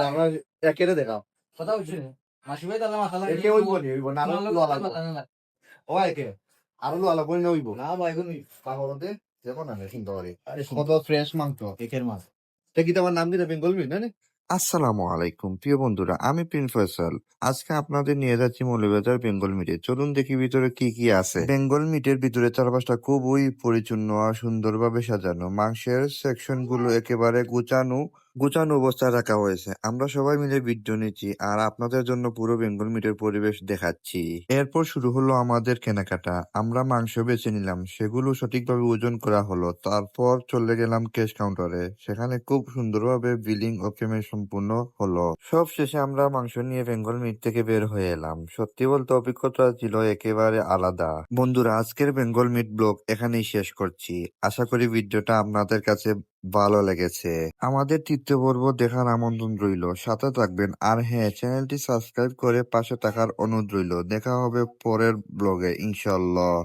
আমরা একেরে দেখাও কথা হচ্ছে মাসি ভাই তাহলে মাথা লাগে একে হইব না আরো লো আলাগো ও একে আরো লো আলাগো না হইব না ভাই কোন পাহরতে দেখো না কিন্তু আরে আরে কত ফ্রেশ মাংস একের মাছ তে কি তোমার নাম দিতে বেঙ্গল মি না আসসালামু আলাইকুম প্রিয় বন্ধুরা, আমি প্রিন্স ফয়সাল। আজকে আপনাদের নিয়ে যাচ্ছি মৌলভীবাজার বেঙ্গল মিটে। চলুন দেখি ভিতরে কি কি আছে। বেঙ্গল মিটের ভিতরে চারপাশটা খুবই পরিচ্ছন্ন আর সুন্দরভাবে সাজানো। মাংসের সেকশন গুলো একেবারে গুছানো গুছানো অবস্থায় রাখা হয়েছে। আমরা সবাই মিলে ভিডিও নিচ্ছি আর আপনাদের জন্য পুরো বেঙ্গল মিটের পরিবেশ দেখাচ্ছি। এরপর শুরু হলো আমাদের কেনাকাটা। আমরা মাংস বেছে নিলাম, সেগুলো সঠিকভাবে ওজন করা হলো। তারপর চলে গেলাম ক্যাশ কাউন্টারে। সেখানে খুব সুন্দরভাবে বিলিং ও পেমেন্ট সম্পূর্ণ হলো। সব শেষে আমরা মাংস নিয়ে বেঙ্গল মিট থেকে বের হয়ে এলাম। সত্যি বলতে অভিজ্ঞতা ছিল একেবারে আলাদা। বন্ধুরা, আজকের বেঙ্গল মিট ব্লগ এখানেই শেষ করছি। আশা করি ভিডিওটা আপনাদের কাছে ভালো লেগেছে। আমাদের তৃতীয় পর্ব দেখার আমন্ত্রণ রইল। সাথে থাকবেন। আর হ্যাঁ, চ্যানেলটি সাবস্ক্রাইব করে পাশে থাকার অনুরোধ রইল। দেখা হবে পরের ব্লগে ইনশাল্লাহ।